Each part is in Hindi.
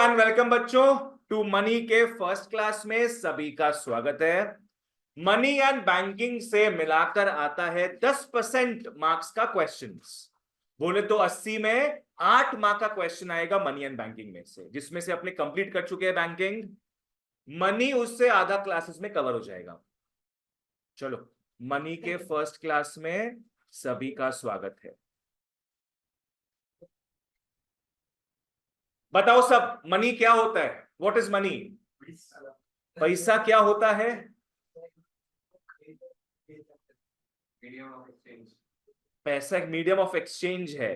एंड वेलकम बच्चों टू मनी के फर्स्ट क्लास में सभी का स्वागत है। मनी एंड बैंकिंग से मिलाकर आता है 10% मार्क्स का क्वेश्चंस। बोले तो 80 में 8 मार्क का क्वेश्चन आएगा मनी एंड बैंकिंग में से, जिसमें से अपने कंप्लीट कर चुके हैं बैंकिंग। मनी उससे आधा क्लासेस में कवर हो जाएगा। चलो, मनी के फर्स्ट क्लास में सभी का स्वागत है। बताओ सब, मनी क्या होता है? What is money? पैसा क्या होता है? पैसा एक मीडियम ऑफ एक्सचेंज है,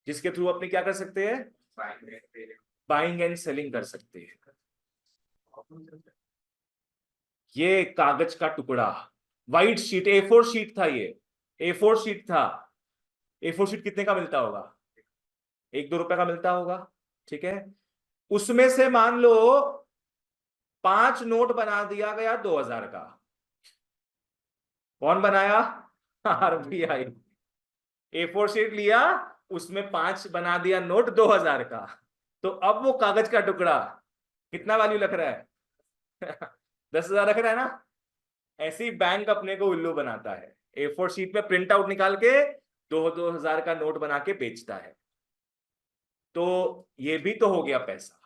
जिसके थ्रू अपने क्या कर सकते हैं? बाइंग एंड सेलिंग कर सकते हैं। ये कागज का टुकड़ा, व्हाइट शीट, A4 शीट था। ये A4 शीट था। A4 शीट कितने का मिलता होगा? 1-2 रुपए का मिलता होगा, ठीक है। उसमें से मान लो 5 नोट बना दिया गया 2000 का। कौन बनाया? RBI। A4 शीट लिया, उसमें 5 बना दिया नोट 2000 का। तो अब वो कागज का टुकड़ा कितना वैल्यू रख रहा है? 10,000 रख रहा है ना। ऐसी बैंक अपने को उल्लू बनाता है। A4 शीट में प्रिंट आउट निकाल के 2,000 का नोट बना के बेचता है। तो ये भी तो हो गया पैसा।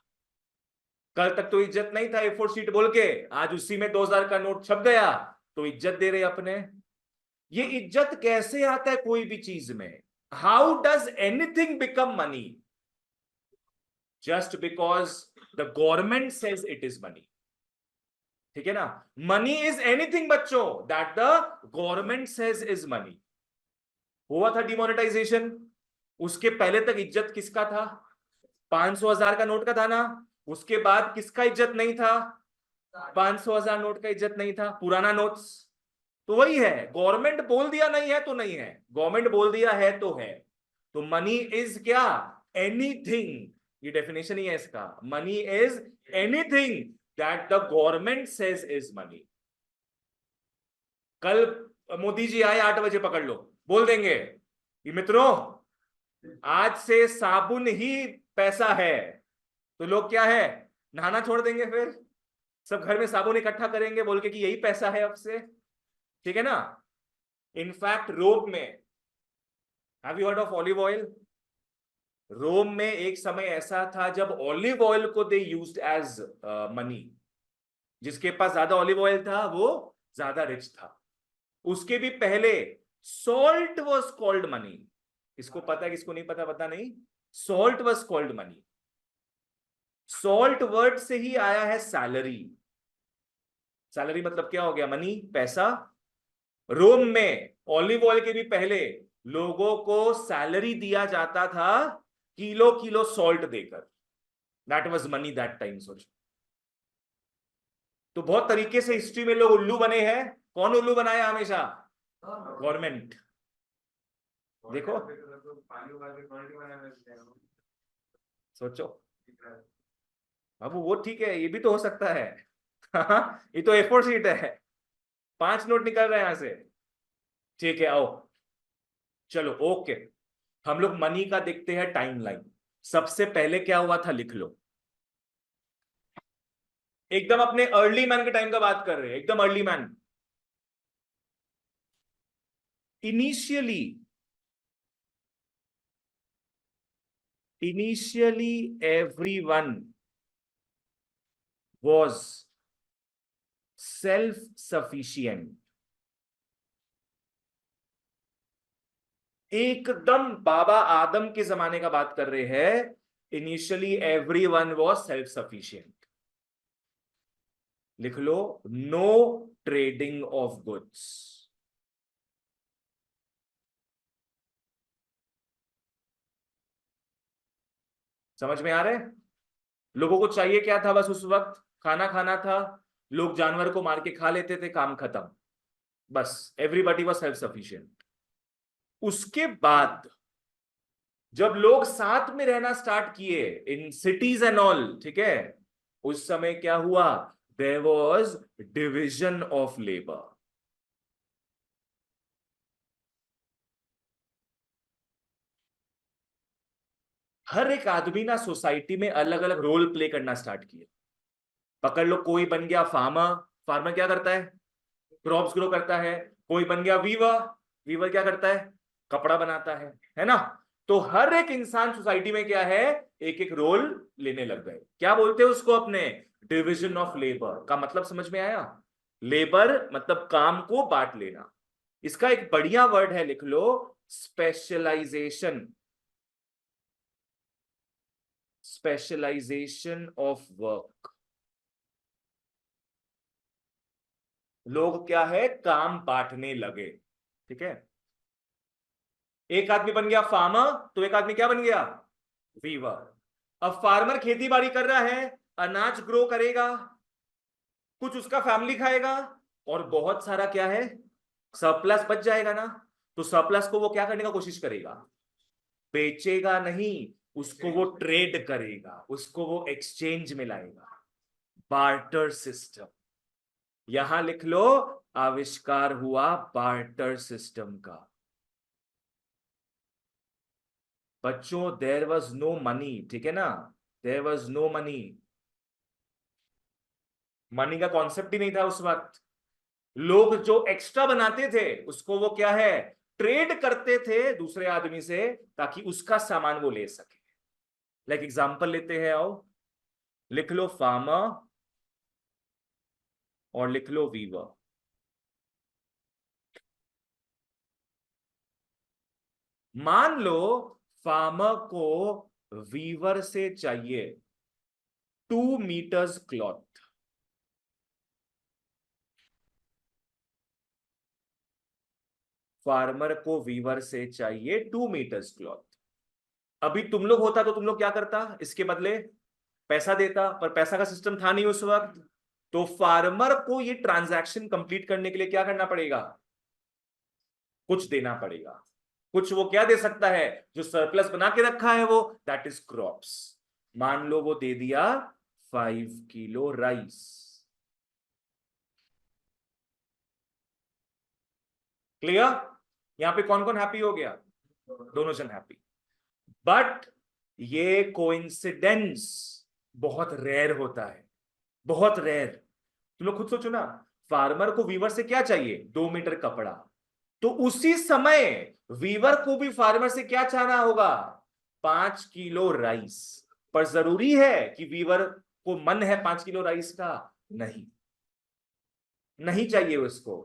कल तक तो इज्जत नहीं था A4 शीट बोल के, आज उसी में 2,000 का नोट छप गया तो इज्जत दे रहे अपने। ये इज्जत कैसे आता है कोई भी चीज में? How does anything become money? Just because the government says it is money. ठीक है ना। मनी इज एनीथिंग बच्चों that the government says is money. हुआ था डिमोनेटाइजेशन, उसके पहले तक इज्जत किसका था? 500,000 का नोट का था ना। उसके बाद किसका इज्जत नहीं था? 500,000 नोट का इज्जत नहीं था, पुराना नोट्स। तो वही है, गवर्नमेंट बोल दिया नहीं है तो नहीं है, गवर्नमेंट बोल दिया है तो है। तो मनी इज क्या? एनीथिंग। ये डेफिनेशन ही है इसका। Money is anything that the government says is money. कल मोदी जी आए 8 बजे, पकड़ लो, बोल देंगे कि मित्रों आज से साबुन ही पैसा है। तो लोग क्या है, नहाना छोड़ देंगे, फिर सब घर में साबुन इकट्ठा करेंगे बोल के कि यही पैसा है अब से। ठीक है ना। इनफैक्ट रोम में, have you heard of olive oil? Rome में एक समय ऐसा था जब ऑलिव ऑयल को दे यूज्ड एज मनी। जिसके पास ज्यादा ऑलिव ऑयल था वो ज्यादा रिच था। उसके भी पहले सॉल्ट वॉज कॉल्ड मनी। इसको पता है, किसको नहीं पता पता नहीं। Salt was called money. Salt word से ही आया है सैलरी। सैलरी मतलब क्या हो गया? मनी, पैसा। रोम में ऑलिव ऑयल के भी पहले लोगों को सैलरी दिया जाता था किलो किलो सॉल्ट देकर। That was money that time. सोचो, तो बहुत तरीके से हिस्ट्री में लोग उल्लू बने हैं। कौन उल्लू बनाया हमेशा? गवर्नमेंट। देखो, सोचो। अब वो ठीक है, ये भी तो हो सकता है। ये तो A4 शीट है, 5 नोट निकल रहे हैं यहां से। ठीक है, आओ, चलो, ओके। हम लोग मनी का देखते हैं टाइमलाइन। सबसे पहले क्या हुआ था, लिख लो। एकदम अपने अर्ली मैन के टाइम का बात कर रहे हैं, एकदम early man. Initially everyone was self sufficient। एकदम बाबा आदम के जमाने का बात कर रहे हैं। Initially everyone was self sufficient। लिख लो, नो ट्रेडिंग ऑफ गुड्स। समझ में आ रहा है? लोगों को चाहिए क्या था? बस उस वक्त खाना खाना था। लोग जानवर को मार के खा लेते थे, काम खत्म। बस एवरीबॉडी वाज सेल्फ सफिशिएंट। उसके बाद जब लोग साथ में रहना स्टार्ट किए इन सिटीज एंड ऑल, ठीक है, उस समय क्या हुआ? There was division of labour. हर एक आदमी ना सोसाइटी में अलग अलग रोल प्ले करना स्टार्ट किया। पकड़ लो, कोई बन गया फार्मर। फार्मर क्या करता है? क्रॉप्स ग्रो करता है। कोई बन गया वीवर। वीवर क्या करता है? कपड़ा बनाता है ना? तो हर एक इंसान सोसाइटी में क्या है, एक एक रोल लेने लग गए। क्या बोलते हैं उसको अपने? डिविजन ऑफ लेबर का मतलब समझ में आया? लेबर मतलब काम को बांट लेना। इसका एक बढ़िया वर्ड है, लिख लो, स्पेशलाइजेशन। Specialisation of work. लोग क्या है, काम बांटने लगे। ठीक है? एक आदमी बन गया फार्मर, तो एक आदमी क्या बन गया? वीवर। अब फार्मर खेती बाड़ी कर रहा है, अनाज ग्रो करेगा, कुछ उसका फैमिली खाएगा, और बहुत सारा क्या है, सरप्लस बच जाएगा ना। तो सरप्लस को वो क्या करने का कोशिश करेगा? बेचेगा नहीं, उसको वो ट्रेड करेगा, उसको वो एक्सचेंज में लाएगा। Barter system. यहां लिख लो, आविष्कार हुआ बार्टर सिस्टम का। बच्चों, देयर वॉज नो मनी, ठीक है ना? There was no money. Money का कॉन्सेप्ट ही नहीं था उस वक्त। लोग जो एक्स्ट्रा बनाते थे उसको वो क्या है, ट्रेड करते थे दूसरे आदमी से, ताकि उसका सामान वो ले सके। लाइक एग्जांपल लेते हैं, आओ लिख लो फार्मर और लिख लो वीवर। मान लो फार्मर को वीवर से चाहिए 2 मीटर्स क्लॉथ। फार्मर को वीवर से चाहिए 2 मीटर्स क्लॉथ। अभी तुम लोग होता तो तुम लोग क्या करता? इसके बदले पैसा देता, पर पैसा का सिस्टम था नहीं उस वक्त। तो फार्मर को ये ट्रांजैक्शन कंप्लीट करने के लिए क्या करना पड़ेगा? कुछ देना पड़ेगा। कुछ वो क्या दे सकता है? जो सरप्लस बना के रखा है वो, दैट इज क्रॉप्स। मान लो वो दे दिया 5 किलो राइस। क्लियर? यहां पे कौन कौन हैप्पी हो गया? दोनों जन हैप्पी। बट ये कोइंसिडेंस बहुत रेयर होता है, बहुत रेयर। तुम लोग खुद सोचो ना, फार्मर को वीवर से क्या चाहिए? 2 मीटर कपड़ा। तो उसी समय वीवर को भी फार्मर से क्या चाहना होगा? 5 किलो राइस। पर जरूरी है कि वीवर को मन है 5 किलो राइस का? नहीं, नहीं चाहिए उसको।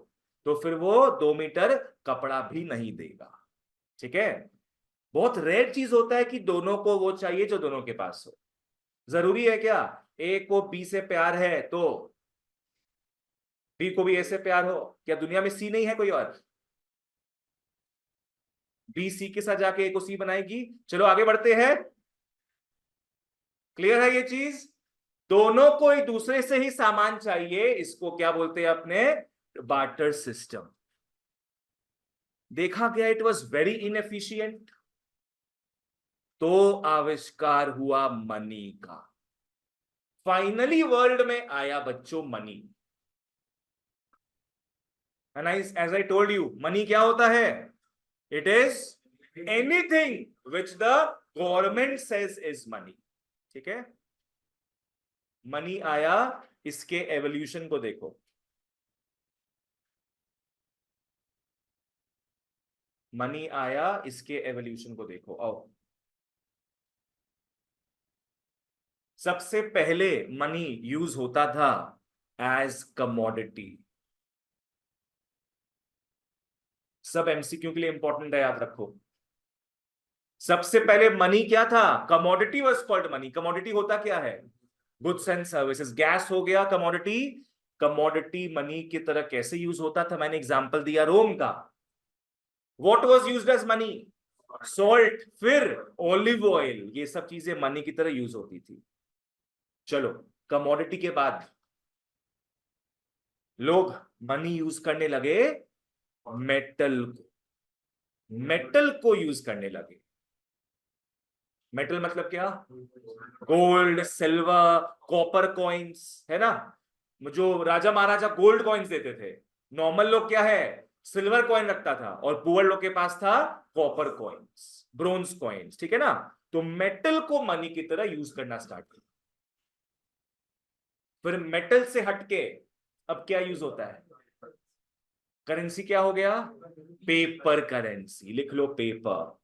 तो फिर वो 2 मीटर कपड़ा भी नहीं देगा। ठीक है? बहुत रेयर चीज होता है कि दोनों को वो चाहिए जो दोनों के पास हो। जरूरी है क्या ए को बी से प्यार है तो बी को भी ए से प्यार हो? क्या दुनिया में सी नहीं है कोई और? बी सी के साथ जाके ए को सी बनाएगी। चलो आगे बढ़ते हैं। क्लियर है ये चीज? दोनों को एक दूसरे से ही सामान चाहिए, इसको क्या बोलते हैं अपने? Barter system. देखा गया इट वॉज वेरी इनएफिशिएंट। तो आविष्कार हुआ मनी का। फाइनली वर्ल्ड में आया बच्चों money. And as I told you, money क्या होता है? It is anything which the government says is money. ठीक है? मनी आया, इसके एवोल्यूशन को देखो। मनी आया, इसके एवोल्यूशन को देखो, आओ। सबसे पहले मनी यूज होता था एज कमोडिटी। सब एमसीक्यू के लिए इंपॉर्टेंट है, याद रखो। सबसे पहले मनी क्या था? Commodity was called money. Commodity होता क्या है? Goods and services. गैस हो गया कमोडिटी। कमोडिटी मनी की तरह कैसे यूज होता था? मैंने एग्जांपल दिया रोम का। What was used as money? Salt, फिर ऑलिव ऑयल। ये सब चीजें मनी की तरह यूज होती थी। चलो, कमोडिटी के बाद लोग मनी यूज करने लगे मेटल को। मेटल को यूज करने लगे। मेटल मतलब क्या? गोल्ड, सिल्वर, कॉपर कॉइन्स, है ना? जो राजा महाराजा गोल्ड कॉइन्स देते थे। नॉर्मल लोग क्या है, सिल्वर कॉइन रखता था, और पुअर लोग के पास था कॉपर कॉइन्स, ब्रोंज कॉइन्स। ठीक है ना? तो मेटल को मनी की तरह यूज करना स्टार्ट किया। फिर मेटल से हटके अब क्या यूज होता है? करेंसी क्या हो गया? Paper currency. लिख लो पेपर।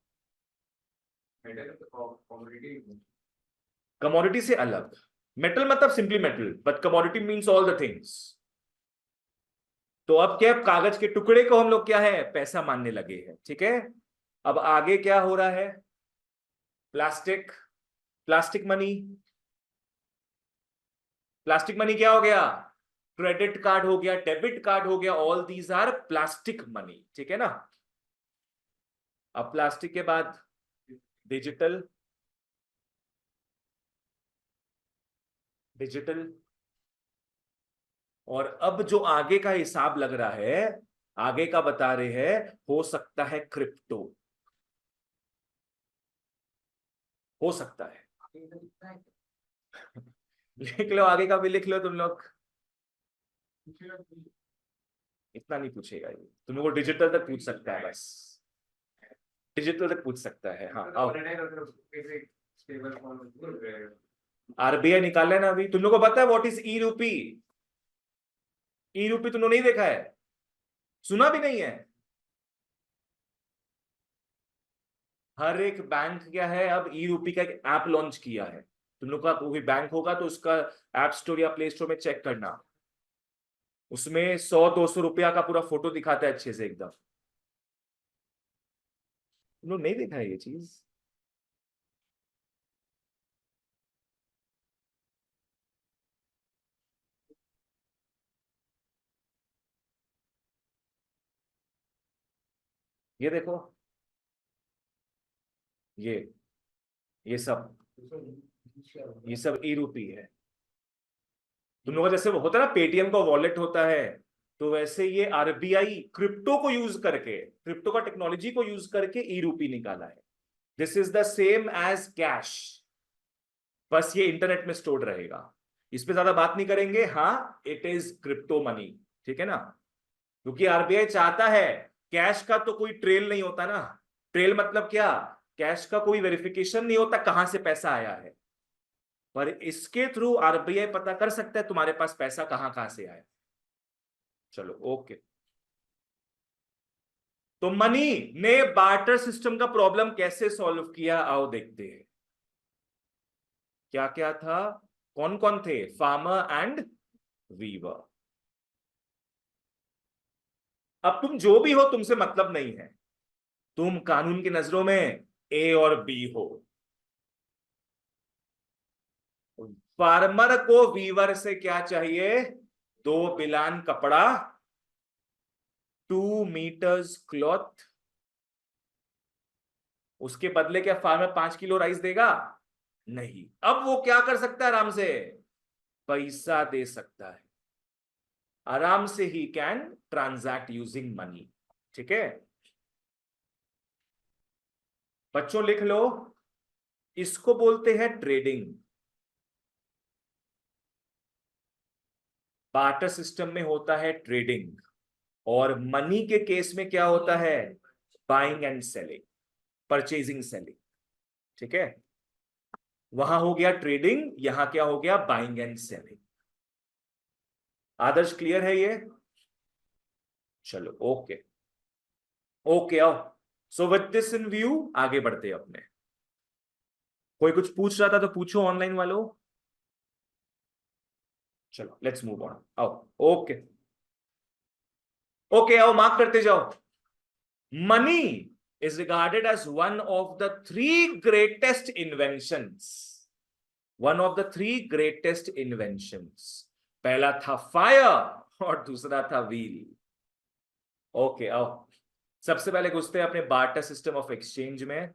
कमोडिटी से अलग। मेटल मतलब simply metal, but commodity means all the things. तो अब क्या, कागज के टुकड़े को हम लोग क्या है, पैसा मानने लगे हैं। ठीक है, अब आगे क्या हो रहा है? Plastic. Plastic money. Plastic money क्या हो गया? क्रेडिट कार्ड हो गया, डेबिट कार्ड हो गया, all these are plastic money. ठीक है ना? अब प्लास्टिक के बाद डिजिटल। डिजिटल। और अब जो आगे का हिसाब लग रहा है, आगे का बता रहे हैं, हो सकता है क्रिप्टो। हो सकता है। लिख लो, आगे का भी लिख लो तुम लोग। इतना नहीं पूछेगा ये, तुम लोग को डिजिटल तक पूछ सकता है बस। डिजिटल तक पूछ सकता है। हाँ आओ। आरबीआई निकाल लेना अभी। तुम लोग को पता है व्हाट इज ई रूपी? ई रूपी तुम लोग नहीं देखा है, सुना भी नहीं है। हर एक बैंक क्या है, अब ई रूपी का एक ऐप लॉन्च किया है। तुम लोग का कोई बैंक होगा तो उसका ऐप स्टोर या प्ले स्टोर में चेक करना। उसमें 100-200 रुपया का पूरा फोटो दिखाता है अच्छे से एकदम। तुम लोग नहीं देखा है ये चीज? ये देखो, ये ये सब ये सब ई रूपी है। तुम लोगों का जैसे वो होता है ना, पेटीएम का वॉलेट होता है, तो वैसे ये आरबीआई क्रिप्टो को यूज करके, क्रिप्टो का टेक्नोलॉजी को यूज करके ई रूपी निकाला है। This is the same as cash, बस ये इंटरनेट में स्टोर्ड रहेगा। इस पे ज्यादा बात नहीं करेंगे। हाँ, इट इज क्रिप्टो मनी। ठीक है ना? क्योंकि आरबीआई चाहता है, कैश का तो कोई ट्रेल नहीं होता ना। ट्रेल मतलब क्या? कैश का कोई वेरिफिकेशन नहीं होता कहां से पैसा आया है, पर इसके थ्रू आरबीआई पता कर सकता है तुम्हारे पास पैसा कहां कहां से आया। चलो ओके। तो मनी ने बार्टर सिस्टम का प्रॉब्लम कैसे सॉल्व किया, आओ देखते हैं। क्या क्या था? कौन कौन थे? Farmer and weaver. अब तुम जो भी हो, तुमसे मतलब नहीं है। तुम कानून की नजरों में ए और बी हो। फार्मर को वीवर से क्या चाहिए? 2 बिलान कपड़ा, 2 मीटर्स क्लॉथ। उसके बदले क्या फार्मर 5 किलो राइस देगा? नहीं। अब वो क्या कर सकता है आराम से? पैसा दे सकता है। आराम से he can transact using money. ठीक है, बच्चों लिख लो, इसको बोलते हैं ट्रेडिंग। बार्टर सिस्टम में होता है ट्रेडिंग, और मनी के केस में क्या होता है? Buying and selling, purchasing selling. ठीक है, वहां हो गया ट्रेडिंग, यहां क्या हो गया? Buying and selling. Adarsh clear है ये? चलो ओके। ओके आओ। So with this in view आगे बढ़ते हैं अपने। कोई कुछ पूछ रहा था तो पूछो ऑनलाइन वालों। चलो लेट्स मूव ऑन, आओ। ओके। ओके आओ, मार्क करते जाओ। Money is regarded as one of the three greatest inventions. One of the three greatest inventions. पहला था फायर और दूसरा था व्हील। ओके आओ, सबसे पहले घुसते हैं अपने बार्टर सिस्टम ऑफ एक्सचेंज में।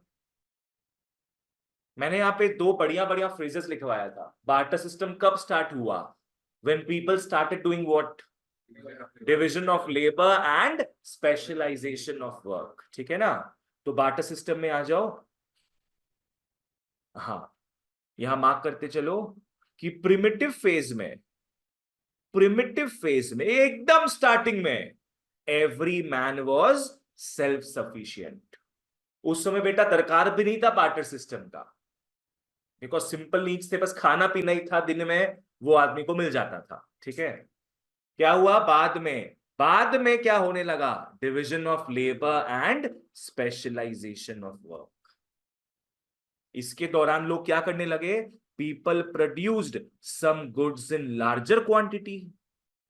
मैंने यहां पे 2 बढ़िया बढ़िया फ्रेजेस लिखवाया था। बार्टर सिस्टम कब स्टार्ट हुआ? When people started doing what? Division of labour and specialisation of work. ठीक है ना? तो बार्टर सिस्टम में आ जाओ। हाँ, यहां मार्क करते चलो कि प्रिमिटिव फेज में एकदम स्टार्टिंग में every man was self sufficient. उस समय बेटा दरकार भी नहीं था बार्टर सिस्टम का। बिकॉज सिंपल नीड्स थे, बस खाना पीना ही था दिन में, वो आदमी को मिल जाता था। ठीक है, क्या हुआ बाद में? बाद में क्या होने लगा? Division of labour and specialisation of work. इसके दौरान लोग क्या करने लगे? People produced some goods in larger quantity.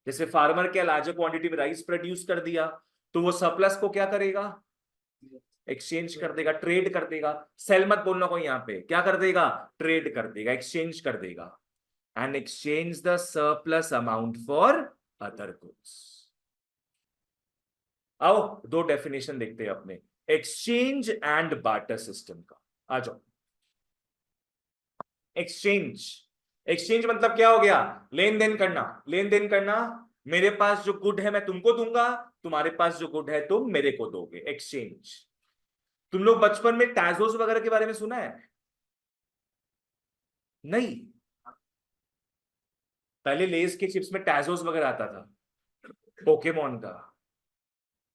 जैसे फार्मर क्या लार्जर क्वांटिटी में राइस प्रोड्यूस कर दिया, तो वो सरप्लस को क्या करेगा? एक्सचेंज कर देगा, ट्रेड कर देगा। सेल मत बोलना कोई यहां पे, क्या कर देगा? ट्रेड कर देगा, एक्सचेंज कर देगा। And exchange the surplus amount for other goods. आओ दो डेफिनेशन देखते हैं अपने एक्सचेंज एंड बार्टर सिस्टम का। आ जाओ। एक्सचेंज, एक्सचेंज मतलब क्या हो गया? लेन देन करना। लेन देन करना, मेरे पास जो गुड है मैं तुमको दूंगा, तुम्हारे पास जो गुड है तुम मेरे को दोगे। एक्सचेंज। तुम लोग बचपन में टैजोस वगैरह के बारे में सुना है? नहीं? पहले लेस के चिप्स में टैजोस वगैरह आता था, पोकेमोन का।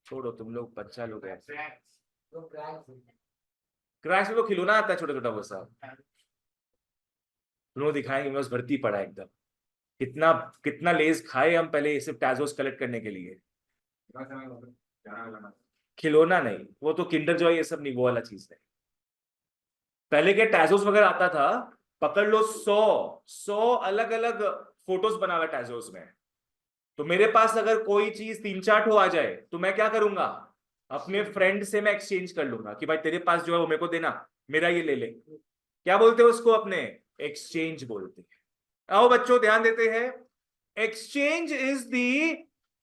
छोड़ो, तुम लोग बच्चा लोग हैं। क्रैश में वो खिलौना आता है छोटा छोटा, वो सब तुम लोग दिखाएंगे। मैं उस भर्ती पड़ा एकदम। कितना कितना लेस खाए हम पहले सिर्फ टैजोस कलेक्ट करने के लिए। खिलौना नहीं, वो तो किंडर जॉय ये सब नहीं, वो वाला चीज नहीं। पहले के टैजोस वगैरह आता था, पकड़ लो 100 अलग अलग फोटोज बना हुआ टैजोस में। तो मेरे पास अगर कोई चीज 3-4 ठो आ जाए तो मैं क्या करूंगा? अपने फ्रेंड से मैं एक्सचेंज कर लूंगा कि भाई तेरे पास जो है वो मेरे को देना, मेरा ये ले ले। क्या बोलते हैं उसको? अपने एक्सचेंज बोलते हैं। आओ बच्चों ध्यान देते हैं। Exchange is the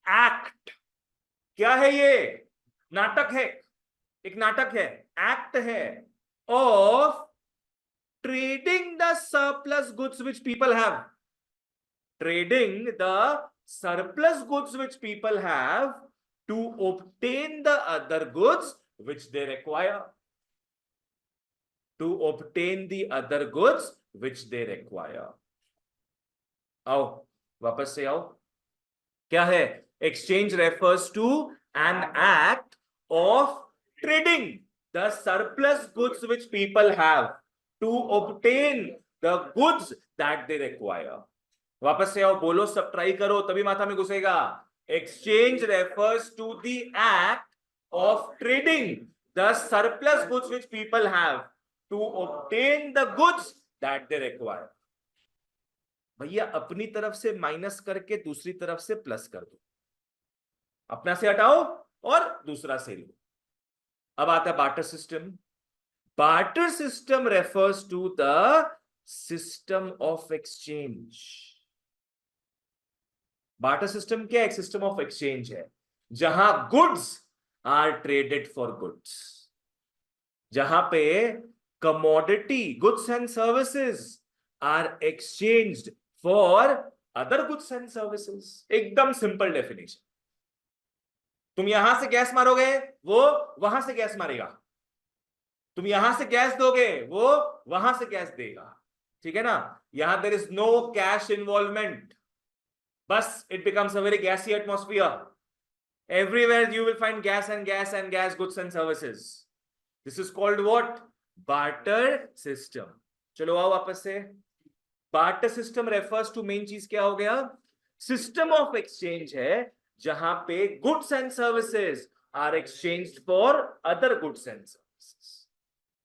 act. क्या है ये? नाटक है, एक नाटक है, एक्ट है of trading the surplus goods which people have. trading the surplus goods which people have to obtain the other goods which they require. To obtain the other goods which they require. आओ वापस से आओ। क्या है? Exchange refers to an act of trading the surplus goods which people have to obtain the goods that they require. वापस से आओ, बोलो, सब ट्राई करो तभी माथा में घुसेगा। Exchange refers to the act of trading the surplus goods which people have to obtain the goods that they require. भैया अपनी तरफ से माइनस करके दूसरी तरफ से प्लस कर दो, अपना से हटाओ और दूसरा से लो। अब आता है barter system. Barter system refers to the system of exchange. Barter system क्या? एक सिस्टम ऑफ एक्सचेंज है जहां goods are traded for goods, जहां पे commodity goods and services are exchanged for other goods and services. एकदम सिंपल डेफिनेशन। तुम यहां से गैस मारोगे, वो वहां से गैस मारेगा। तुम यहां से गैस दोगे, वो वहां से गैस देगा। ठीक है ना? यहां there is no cash involvement, बस it becomes a very gassy atmosphere. Everywhere you will find gas and gas and gas goods and services. This is called what? Barter system. चलो आओ वापस से। Barter system refers to main चीज क्या हो गया? System of exchange है जहां पे goods and services are exchanged for other goods and services.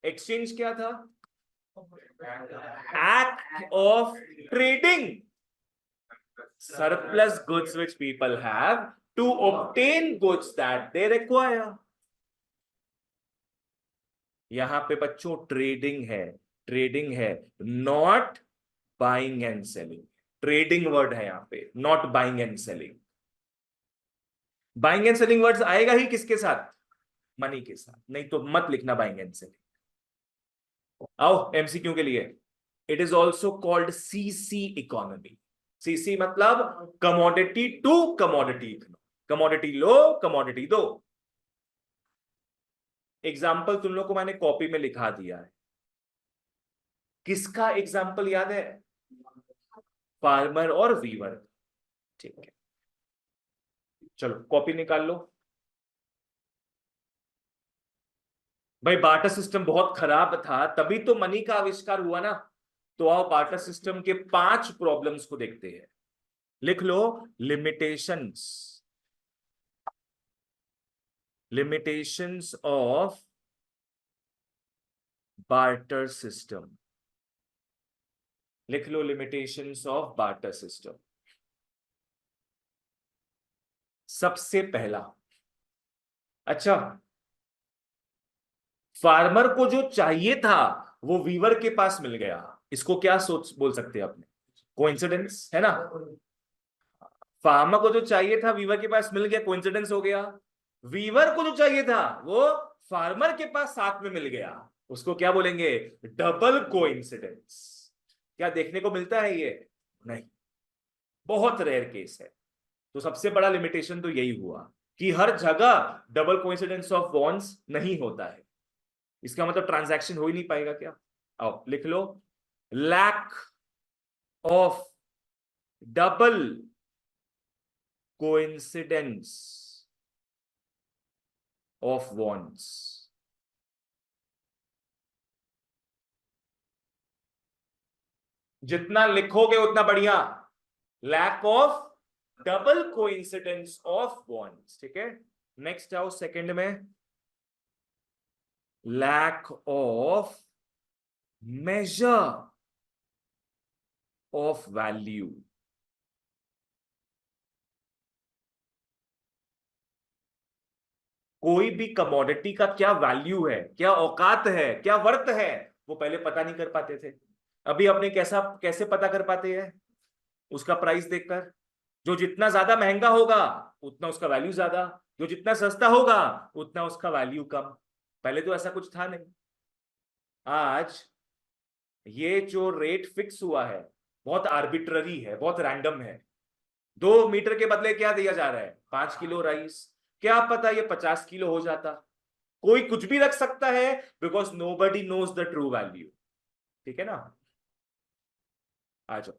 Exchange क्या था? Act of trading surplus goods which people have to obtain goods that they require. यहां पे बच्चों ट्रेडिंग है, ट्रेडिंग है, not buying and selling. Trading word है यहां पे, not buying and selling. Buying and selling words आएगा ही किसके साथ? मनी के साथ, नहीं तो मत लिखना बाइंग एंड सेलिंग। आओ एमसीक्यू के लिए। It is also called CC economy. CC मतलब कमोडिटी टू कमोडिटी, कमोडिटी लो कमोडिटी दो। एग्जाम्पल तुम लोग को मैंने कॉपी में लिखा दिया है। किसका एग्जाम्पल याद है? फार्मर और वीवर। ठीक है, चलो कॉपी निकाल लो। भाई बार्टर सिस्टम बहुत खराब था, तभी तो मनी का आविष्कार हुआ ना। तो आओ बार्टर सिस्टम के 5 प्रॉब्लम्स को देखते हैं। लिख लो, limitations, limitations of barter system. लिख लो, लिमिटेशंस ऑफ बार्टर सिस्टम। सबसे पहला, अच्छा, फार्मर को जो चाहिए था वो वीवर के पास मिल गया, इसको क्या सोच बोल सकते हैं आपने? कोइंसिडेंस है ना? फार्मर को जो चाहिए था वीवर के पास मिल गया, कोइंसिडेंस हो गया। वीवर को जो चाहिए था वो फार्मर के पास साथ में मिल गया, उसको क्या बोलेंगे? Double coincidence. क्या देखने को मिलता है ये? नहीं, बहुत रेयर केस है। तो सबसे बड़ा लिमिटेशन तो यही हुआ कि हर जगह डबल कोइंसिडेंस ऑफ बॉन्ड्स नहीं होता है। इसका मतलब ट्रांजैक्शन हो ही नहीं पाएगा क्या? आओ लिख लो, lack of double coincidence of bonds. जितना लिखोगे उतना बढ़िया। Lack of double coincidence of bonds, ठीक है। नेक्स्ट आओ सेकंड में, lack of measure of value. कोई भी कमोडिटी का क्या वैल्यू है, क्या औकात है, क्या वर्थ है, वो पहले पता नहीं कर पाते थे। अभी अपने कैसे पता कर पाते हैं? उसका प्राइस देखकर। जो जितना ज्यादा महंगा होगा उतना उसका वैल्यू ज्यादा, जो जितना सस्ता होगा उतना उसका वैल्यू कम। पहले तो ऐसा कुछ था नहीं। आज ये जो रेट फिक्स हुआ है बहुत आर्बिट्ररी है, बहुत रैंडम है। 2 मीटर के बदले क्या दिया जा रहा है? 5 किलो राइस। क्या पता ये 50 किलो हो जाता। कोई कुछ भी रख सकता है, because nobody knows the true value. ठीक है ना? आ जाओ।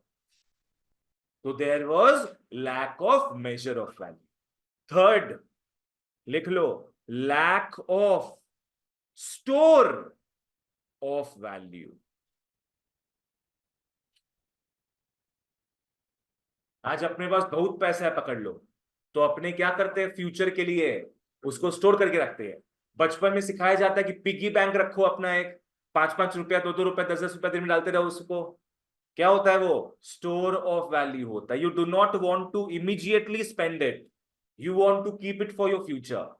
तो there was lack of measure of value. Third लिख लो, lack of store of value. आज अपने पास बहुत पैसा है, पकड़ लो, तो अपने क्या करते हैं? फ्यूचर के लिए उसको स्टोर करके रखते हैं। बचपन में सिखाया जाता है कि पिगी बैंक रखो अपना, एक 5-5 रुपया, 2-2 रुपया, 10-10 रुपया दिन में डालते रहो उसको। क्या होता है वो? स्टोर ऑफ वैल्यू होता है। You do not want to immediately spend it, you want to keep it for your future.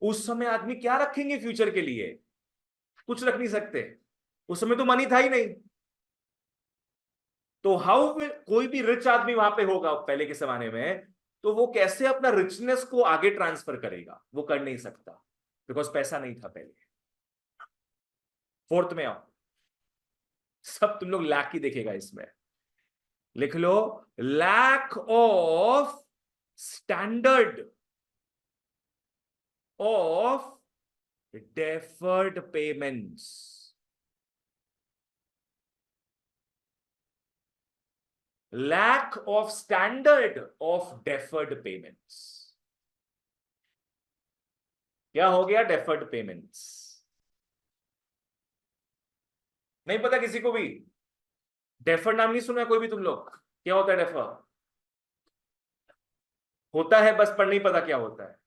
उस समय आदमी क्या रखेंगे फ्यूचर के लिए? कुछ रख नहीं सकते, उस समय तो मनी था ही नहीं। तो हाउ कोई भी रिच आदमी वहां पे होगा पहले के जमाने में, तो वो कैसे अपना रिचनेस को आगे ट्रांसफर करेगा? वो कर नहीं सकता, बिकॉज पैसा नहीं था पहले। फोर्थ में आओ, सब तुम लोग लैक ही देखेगा इसमें। लिख लो, lack of standard of deferred payments. Lack of standard of deferred payments. क्या हो गया? Deferred payments. नहीं पता किसी को भी? डेफर नाम नहीं सुना कोई भी तुम लोग? क्या होता है डेफर? होता है बस, पर नहीं पता क्या होता है।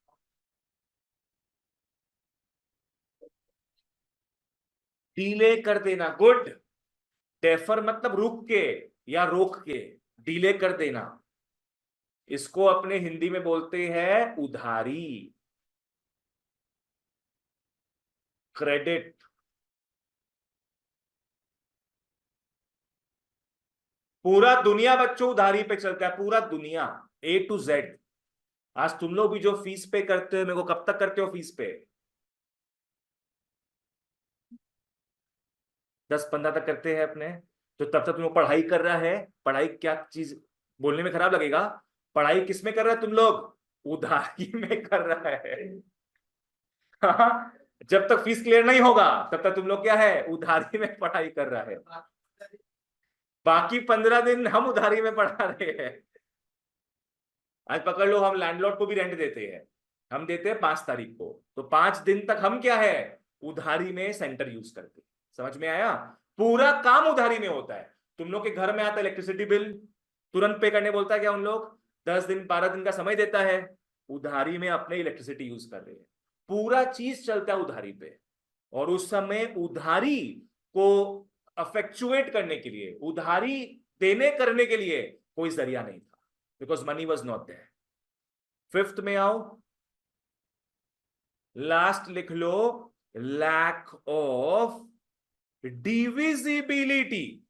डीले कर देना, गुड। डेफर मतलब रुक के या रोक के, डीले कर देना। इसको अपने हिंदी में बोलते हैं उधारी, क्रेडिट। पूरा दुनिया बच्चों उधारी पे चलता है, पूरा दुनिया, A to Z। आज तुम लोग भी जो फीस पे करते हो, मेरे को कब तक करते हो फीस पे? 10-15 तक करते हैं अपने। तो तब तक तुम लोग पढ़ाई कर रहा है। पढ़ाई क्या चीज, बोलने में खराब लगेगा। पढ़ाई किस में कर रहा है तुम लोग? उधारी में कर रहा है। हाँ? जब तक फीस क्लियर नहीं होगा तब तक तुम लोग क्या है? उधारी में पढ़ाई कर रहा है। बाकी 15 दिन हम उधारी में पढ़ा रहे हैं। आज पकड़ लो, हम लैंडलॉर्ड को भी रेंट देते हैं। हम देते हैं 5 तारीख को, तो 5 दिन तक हम क्या है? उधारी में सेंटर यूज करते हैं। समझ में आया? पूरा काम उधारी में होता है। तुम लोग के घर में आता इलेक्ट्रिसिटी बिल, तुरंत पे करने बोलता है क्या उन लोग? 10 दिन 12 दिन का समय देता है, उधारी में अपने इलेक्ट्रिसिटी यूज कर रहे हैं, पूरा चीज चलता है उधारी पे। और उस समय उधारी को अफेक्चुएट करने के लिए, उधारी देने करने के लिए कोई जरिया नहीं था, because money was not there. Fifth में आओ, लास्ट लिख लो, lack of divisibility.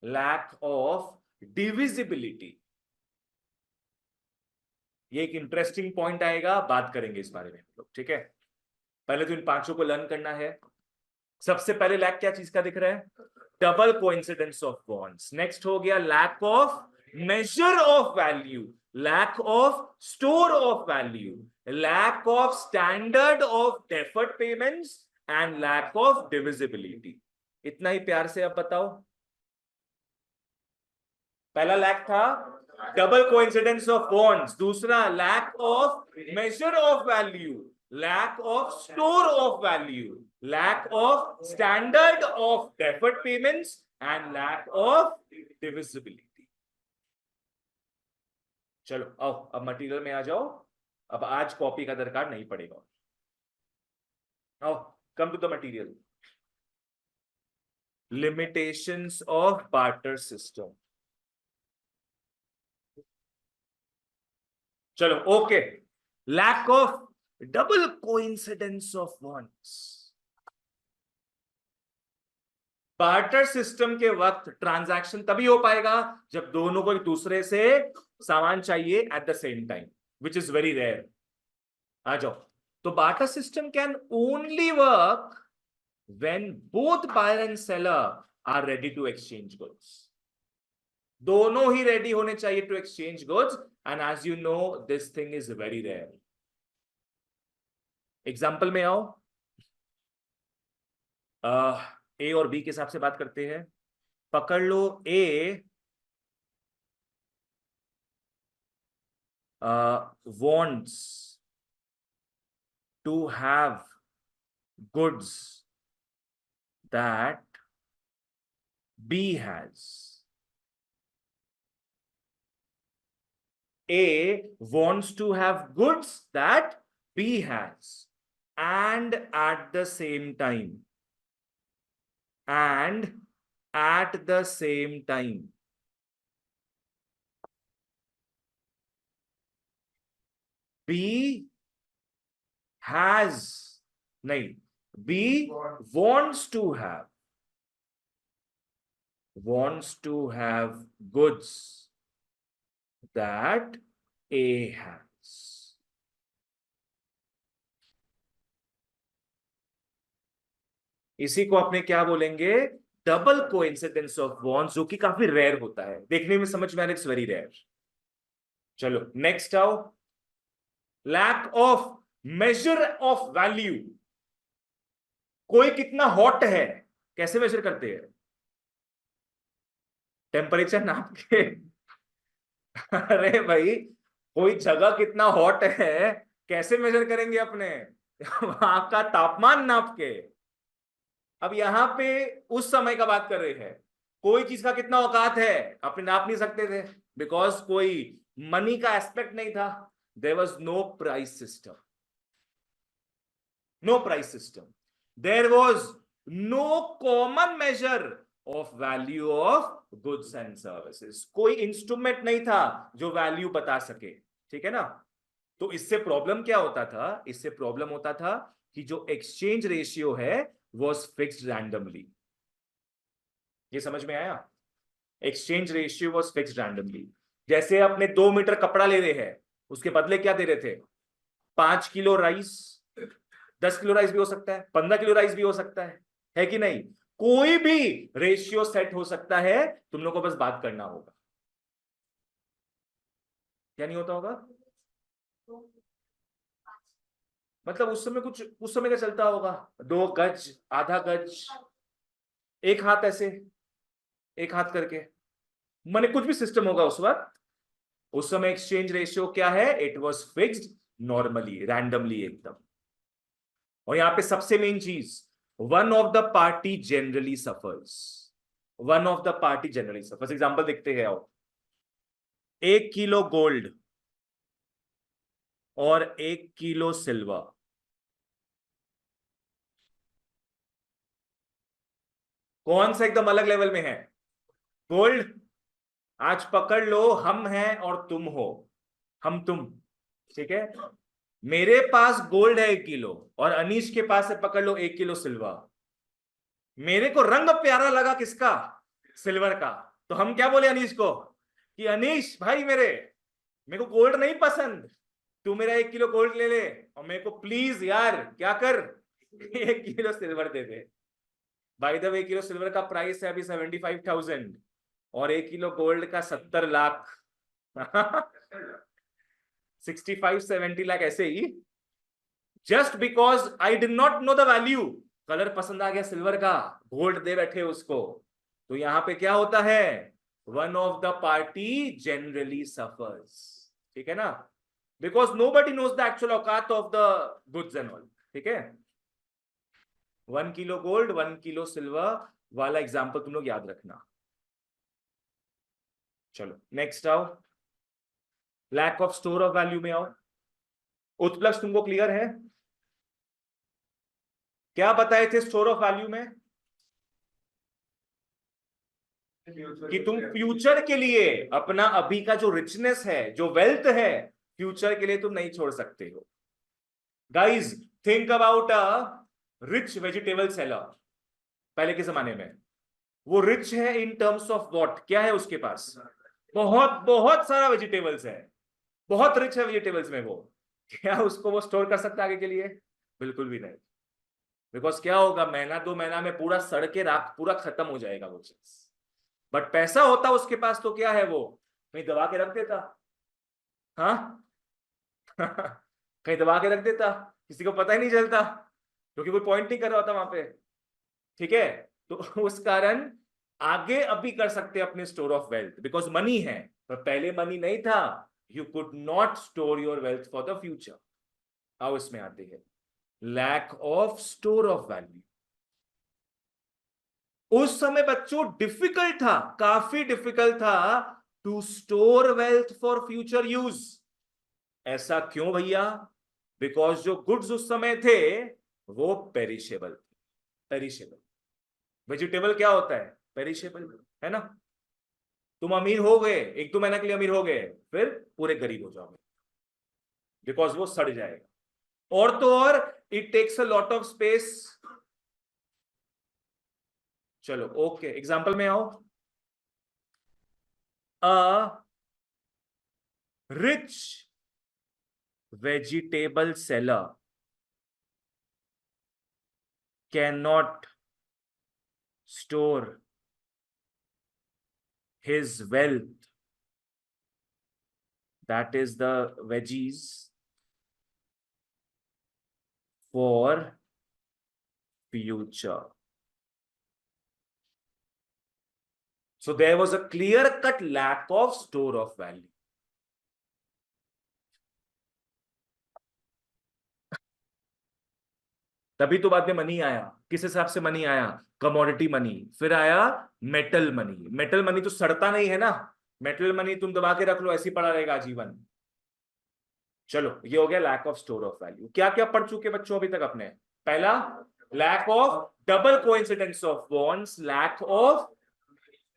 Lack of divisibility, ये एक इंटरेस्टिंग पॉइंट आएगा, बात करेंगे इस बारे में हम लोग, ठीक है। पहले तो इन पांचों को लर्न करना है। सबसे पहले लैक क्या चीज का दिख रहा है? Double coincidence of bonds. Next हो गया lack of measure of value, lack of store of value, lack of standard of deferred payments and lack of divisibility. इतना ही प्यार से अब बताओ। पहला लैक था डबल कोइंसिडेंस ऑफ बॉन्ड्स, दूसरा lack of measure of value, lack of store of value, lack of standard of deferred payments and lack of divisibility. चलो आओ अब मटेरियल में आ जाओ। अब आज कॉपी का दरकार नहीं पड़ेगा। आओ, come to the material. Limitations of barter system. चलो okay, lack of double coincidence of bonds. Barter system के वक्त ट्रांजैक्शन तभी हो पाएगा जब दोनों को एक दूसरे से सामान चाहिए at the same time, which is very rare. आ जाओ। तो barter system can only work when both buyer and seller are ready to exchange goods. दोनों ही रेडी होने चाहिए to exchange goods, and as you know this thing is very rare. Example में आओ। ए और बी के हिसाब से बात करते हैं। पकड़ लो, ए wants to have goods that B has. A wants to have goods that B has, and at the same time, B has, नहीं, B wants to have goods that A has. इसी को अपने क्या बोलेंगे? डबल कोइंसिडेंस ऑफ बॉन्ड्स, जो कि काफी रेयर होता है, देखने में समझ में आ रहा है, इट्स वेरी रेयर। चलो नेक्स्ट आओ, lack of measure of value. कोई कितना हॉट है, कैसे मेजर करते हैं? टेम्परेचर नाप के। अरे भाई, कोई जगह कितना हॉट है कैसे मेजर करेंगे अपने? वहां का तापमान नाप के। अब यहां पे उस समय का बात कर रहे हैं, कोई चीज का कितना औकात है अपने नाप नहीं सकते थे, बिकॉज कोई मनी का एस्पेक्ट नहीं था। There was no price system, no price system. There was no common measure of value of goods and services. कोई इंस्ट्रूमेंट नहीं था जो वैल्यू बता सके, ठीक है ना। तो इससे प्रॉब्लम क्या होता था? इससे प्रॉब्लम होता था कि जो एक्सचेंज रेशियो है was fixed randomly. ये समझ में आया? Exchange ratio was fixed randomly. जैसे अपने 2 मीटर कपड़ा ले रहे हैं, उसके बदले क्या दे रहे थे? 5 किलो राइस, 10 किलो राइस भी हो सकता है, 15 किलो राइस भी हो सकता है कि नहीं? कोई भी रेशियो सेट हो सकता है, तुम लोग को बस बात करना होगा। क्या नहीं होता होगा? मतलब उस समय क्या चलता होगा? 2 गज, आधा गज, 1 हाथ, ऐसे 1 हाथ करके, माने कुछ भी सिस्टम होगा उस वक्त। उस समय एक्सचेंज रेशियो क्या है? It was fixed normally, randomly एकदम। और यहां पे सबसे मेन चीज, one of the party generally suffers, one of the party generally suffers. Example देखते हैं आओ। 1 किलो गोल्ड और 1 किलो सिल्वर, कौन सा एकदम अलग लेवल में है? गोल्ड। आज पकड़ लो, हम हैं और तुम हो, हम तुम, ठीक है। मेरे पास गोल्ड है 1 किलो और अनीश के पास है पकड़ लो 1 किलो सिल्वर। मेरे को रंग प्यारा लगा किसका? सिल्वर का। तो हम क्या बोले अनीश को कि अनीश भाई मेरे को गोल्ड नहीं पसंद, तू मेरा 1 किलो गोल्ड ले ले और मेरे को प्लीज यार क्या कर 1 kilo silver they they. By the way 1 kilo silver का प्राइस है अभी 75,000 और 1 किलो गोल्ड का 70 लाख 65-70 लाख ऐसे ही। Just because I did not know the value, colour पसंद आ गया सिल्वर का, गोल्ड दे बैठे उसको। तो यहां पे क्या होता है? One of the party generally suffers, ठीक है ना, because nobody knows the actual औकात of the goods and all, ठीक है। 1 किलो गोल्ड 1 किलो सिल्वर वाला एग्जाम्पल तुम लोग याद रखना। चलो नेक्स्ट आओ, lack of store of value में आओ। उत्प्लस तुमको क्लियर है? क्या बताए थे स्टोर ऑफ वैल्यू में? कि तुम फ्यूचर के लिए अपना अभी का जो रिचनेस है, जो वेल्थ है, फ्यूचर के लिए तुम नहीं छोड़ सकते हो। Guys think about a rich vegetable seller. पहले के जमाने में वो रिच है इन टर्म्स ऑफ व्हाट, क्या है उसके पास? बहुत बहुत सारा वेजिटेबल्स है, बहुत रिच है वेजिटेबल्स में वो। क्या उसको वो स्टोर कर सकता है आगे के लिए? बिल्कुल भी नहीं। बिकॉज क्या होगा, महीना 2 महीना में पूरा सड़ के राख पूरा खत्म हो जाएगा वो चीज। बट पैसा होता उसके पास तो क्या है, वो कहीं दबा के रख देता। हाँ कहीं दबा के रख देता, किसी को पता ही नहीं चलता, क्योंकि कोई पॉइंट नहीं कर रहा होता वहां पे, ठीक है। तो उस कारण आगे अभी कर सकते हैं अपने store of wealth, because money है। पर पहले मनी नहीं था, you could not store your wealth for the future. आओ इसमें आते हैं, lack of store of value. उस समय बच्चों डिफिकल्ट था, काफी डिफिकल्ट था to store wealth for future use. ऐसा क्यों भैया? बिकॉज जो गुड्स उस समय थे वो पेरिशेबल थे। पेरिशेबल वेजिटेबल क्या होता है? पेरिशेबल, है ना। तुम अमीर हो गए, 1-2 महीना के लिए अमीर हो गए, फिर पूरे गरीब हो जाओगे, बिकॉज वो सड़ जाएगा। और तो और it takes a lot of space. चलो ओके, एग्जांपल में आओ। A rich vegetable seller can not store his wealth, that is the veggies, for future. So there was a clear cut lack of store of value. तभी तो बाद में मनी आया। किस हिसाब से मनी आया? Commodity money. फिर आया मेटल मनी। मेटल मनी तो सड़ता नहीं है ना, मेटल मनी तुम दबा के रख लो, ऐसे ही पड़ा रहेगा आजीवन। चलो ये हो गया lack of store of value. क्या क्या पढ़ चुके बच्चों अभी तक अपने? पहला, lack of double coincidence of bonds, lack of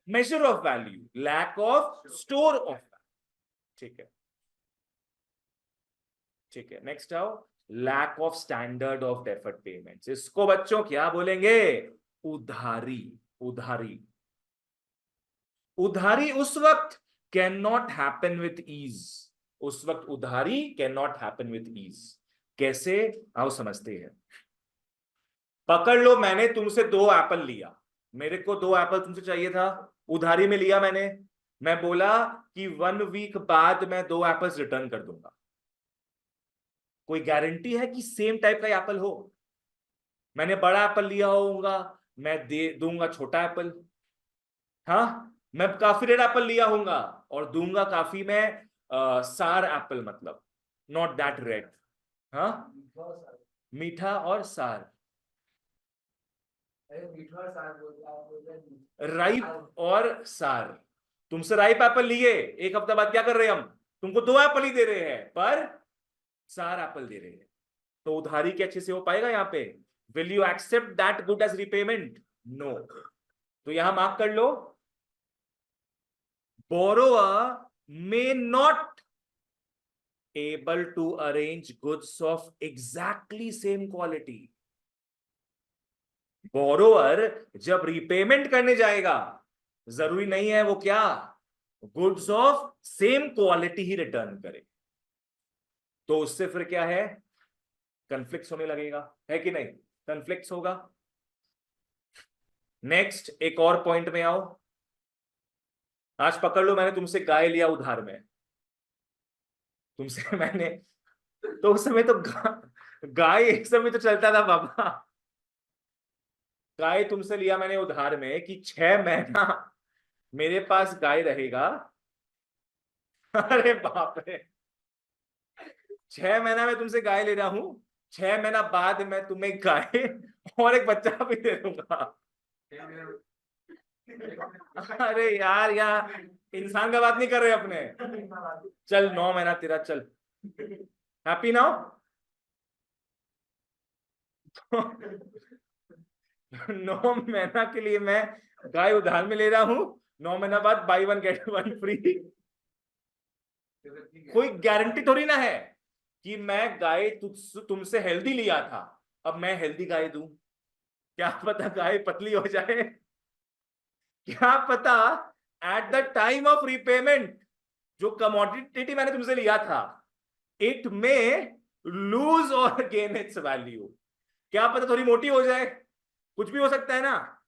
measure of value, lack of store of, ठीक है, ठीक है। नेक्स्ट आओ, lack of standard of deferred payments. इसको बच्चों क्या बोलेंगे? उधारी। उधारी, उधारी उस वक्त can not happen with ease. उस वक्त उधारी can not happen with ease. कैसे? आओ समझते हैं। पकड़ लो, मैंने तुमसे 2 एप्पल लिया, मेरे को 2 एप्पल तुमसे चाहिए था, उधारी में लिया मैंने। मैं बोला कि 1 वीक बाद मैं 2 एप्पल्स रिटर्न कर दूंगा। कोई गारंटी है कि सेम टाइप का एप्पल हो? मैंने बड़ा एप्पल लिया होगा, मैं दे दूंगा छोटा एप्पल। हाँ, मैं काफी रेड एप्पल लिया होगा और दूंगा काफी मैं सार एप्पल, मतलब नॉट दैट रेड। हाँ, मीठा और सार। राइप और सार। तुमसे राइप एप्पल लिए, एक हफ्ता बाद क्या कर रहे हैं हम? तुमको 2 एप्पल ही दे रहे हैं पर सार एप्पल दे रहे हैं। तो उधारी के अच्छे से हो पाएगा यहाँ पे? Will you accept that good as repayment? No. तो यहां मार्क कर लो, borrower may not able to arrange goods of exactly same quality। Borrower जब रिपेमेंट करने जाएगा, जरूरी नहीं है वो क्या गुड्स ऑफ सेम क्वालिटी ही रिटर्न करे। तो उससे फिर क्या है, कन्फ्लिक्ट होने लगेगा, है कि नहीं? कन्फ्लिक्ट होगा। नेक्स्ट एक और पॉइंट में आओ। आज पकड़ लो, मैंने तुमसे गाय लिया उधार में, तुमसे मैंने, तो उस समय तो गाय एक समय तो चलता था बाबा। गाय तुमसे लिया मैंने उधार में कि 6 महीना मेरे पास गाय रहेगा। अरे बाप रे, 6 महीना मैं तुमसे गाय ले रहा हूं, 6 महीना बाद मैं तुम्हें गाय और एक बच्चा भी दे दूंगा। अरे यार, इंसान का बात नहीं कर रहे अपने। चल 9 महीना तेरा, चल हैप्पी नाउ। 9 महीना के लिए मैं गाय उधार में ले रहा हूं, 9 महीना बाद बाई 1 गेट 1 फ्री। कोई गारंटी थोड़ी ना है कि मैं गाय तुमसे हेल्दी लिया था, अब मैं हेल्दी गाय दूं। क्या पता गाय पतली हो जाए, क्या पता at the time of repayment जो कमोडिटी मैंने तुमसे लिया था, इट मे लूज और गेन इट्स वैल्यू। क्या पता थोड़ी मोटी हो जाए, कुछ भी हो सकता है ना।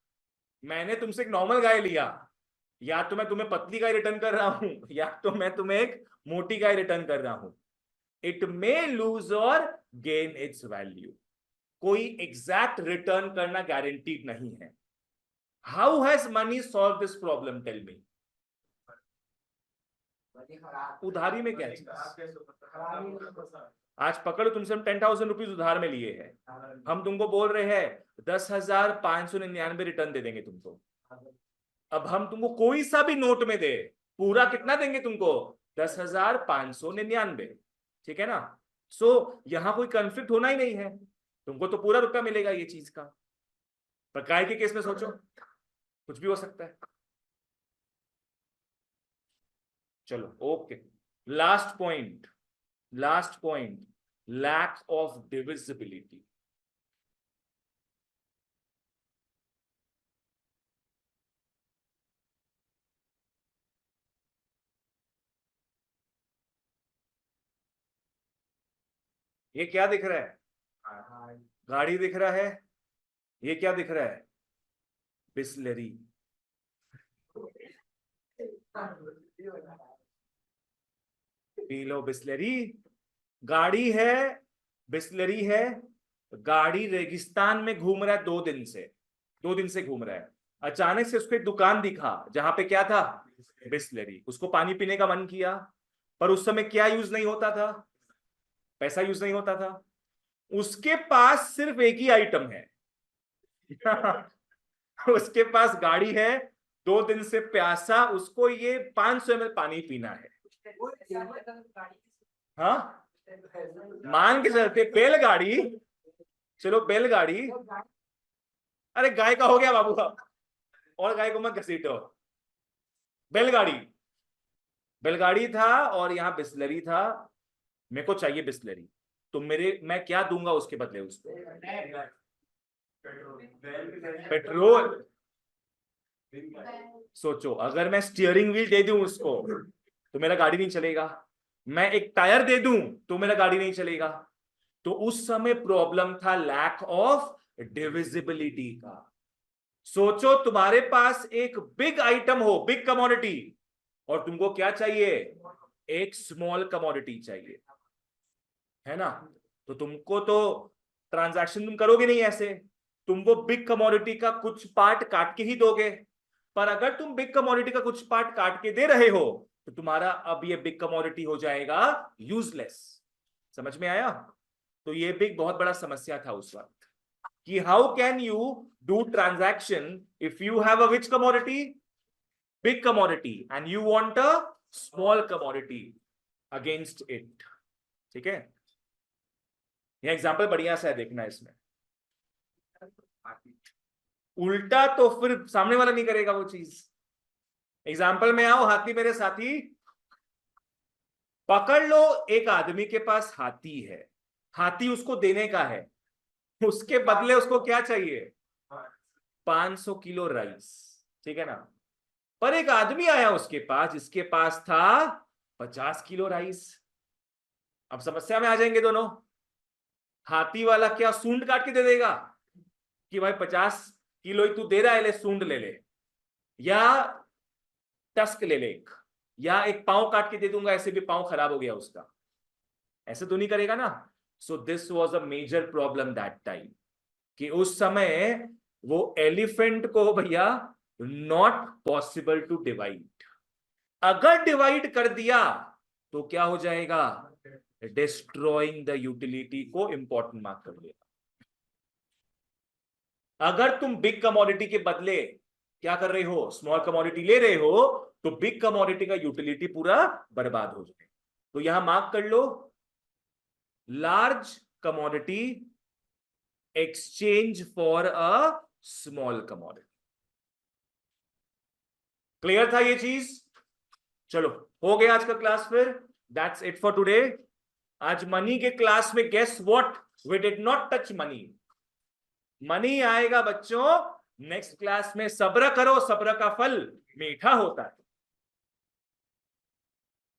मैंने तुमसे एक नॉर्मल गाय लिया, या तो मैं तुम्हें पतली गाय रिटर्न कर रहा हूं, या तो मैं तुम्हें एक मोटी गाय रिटर्न कर रहा हूं। इट मे लूज और गेन इट्स वैल्यू। कोई एग्जैक्ट रिटर्न करना गारंटीड नहीं है। How has money solve this problem, tell me. उधारी में क्या चीज? आज पकड़ो, तुमसे हम 10,000 रुपीज उधार में लिए हैं, हम तुमको बोल रहे हैं 10,599 रिटर्न दे देंगे तुमको। अब हम तुमको कोई सा भी नोट में दे, पूरा कितना देंगे तुमको? 10,599। ठीक है ना? सो यहां कोई कंफ्लिक्ट होना ही नहीं है, तुमको तो पूरा रुपया मिलेगा ये चीज का। पर गाय के केस में सोचो, कुछ भी हो सकता है। चलो okay, last point, last point, lack of divisibility. ये क्या दिख रहा है? गाड़ी दिख रहा है। ये क्या दिख रहा है? बिस्लरी। P low Bisleri. गाड़ी है, बिस्लरी है। गाड़ी रेगिस्तान में घूम रहा है 2 दिन से, 2 दिन से घूम रहा है। अचानक से उसको एक दुकान दिखा जहां पे क्या था? बिस्लरी। उसको पानी पीने का मन किया, पर उस समय क्या यूज नहीं होता था? पैसा यूज नहीं होता था। उसके पास सिर्फ एक ही आइटम है। उसके पास गाड़ी है, 2 दिन से प्यासा, उसको ये 500 ml पानी पीना है। हाँ, मान के चलते बैलगाड़ी, चलो बैलगाड़ी। अरे गाय का हो गया बाबू, और गाय को मत घसीटो। बैलगाड़ी, बैलगाड़ी था और यहाँ बिस्लरी था। मेरे को चाहिए बिस्लरी, तो मैं क्या दूंगा उसके बदले? उसको पेट्रोल। सोचो, अगर मैं स्टीयरिंग व्हील दे दूं उसको तो मेरा गाड़ी नहीं चलेगा, मैं एक टायर दे दूं तो मेरा गाड़ी नहीं चलेगा। तो उस समय प्रॉब्लम था लैक ऑफ डिविजिबिलिटी का। सोचो तुम्हारे पास एक बिग आइटम हो, बिग कमोडिटी, और तुमको क्या चाहिए? एक स्मॉल कमोडिटी चाहिए, है ना? तो तुमको तो ट्रांजैक्शन तुम करोगे नहीं ऐसे, तुम वो बिग कमोडिटी का कुछ पार्ट काट के ही दोगे। पर अगर तुम बिग कमोडिटी का कुछ पार्ट काट के दे रहे हो तो तुम्हारा अब ये बिग कमोडिटी हो जाएगा यूजलेस। समझ में आया? तो ये बिग बहुत बड़ा समस्या था उस वक्त। कि how can you do transaction if you have a which commodity, big commodity, and you want a small commodity against it. ठीक है, ये एग्जांपल बढ़िया सा है, देखना इसमें। उल्टा तो फिर सामने वाला नहीं करेगा वो चीज। एग्जाम्पल में आओ, हाथी मेरे साथी। पकड़ लो, एक आदमी के पास हाथी है, हाथी उसको देने का है, उसके बदले उसको क्या चाहिए? 500 किलो राइस। ठीक है ना? पर एक आदमी आया उसके पास जिसके पास था 50 किलो राइस। अब समस्या में आ जाएंगे दोनों। हाथी वाला क्या सूंड काट के दे देगा कि भाई 50 किलो ही तू दे रहा है, ले सूंड ले ले, या टस्क ले ले एक, या एक पांव काट के दे दूंगा, ऐसे भी पांव खराब हो गया उसका, ऐसे तो नहीं करेगा ना। So this was a major problem that time, कि उस समय वो एलिफेंट को भैया नॉट पॉसिबल टू डिवाइड। अगर डिवाइड कर दिया तो क्या हो जाएगा? डिस्ट्रॉइंग द यूटिलिटी को इंपॉर्टेंट मार्क कर लेगा। अगर तुम बिग कमोडिटी के बदले क्या कर रहे हो? स्मॉल कमोडिटी ले रहे हो, तो बिग कमोडिटी का यूटिलिटी पूरा बर्बाद हो जाए। तो यहां मार्क कर लो, large commodity exchange for a small commodity. Clear था ये चीज? चलो, हो गया आज का क्लास फिर। That's it for today. आज मनी के क्लास में guess what, we did not touch money. Money आएगा बच्चों नेक्स्ट क्लास में। सब्र करो, सब्र का फल मीठा होता है।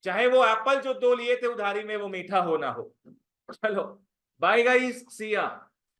चाहे वो एप्पल जो 2 लिए थे उधारी में वो मीठा हो ना हो। चलो, बाय गाइस, सी या।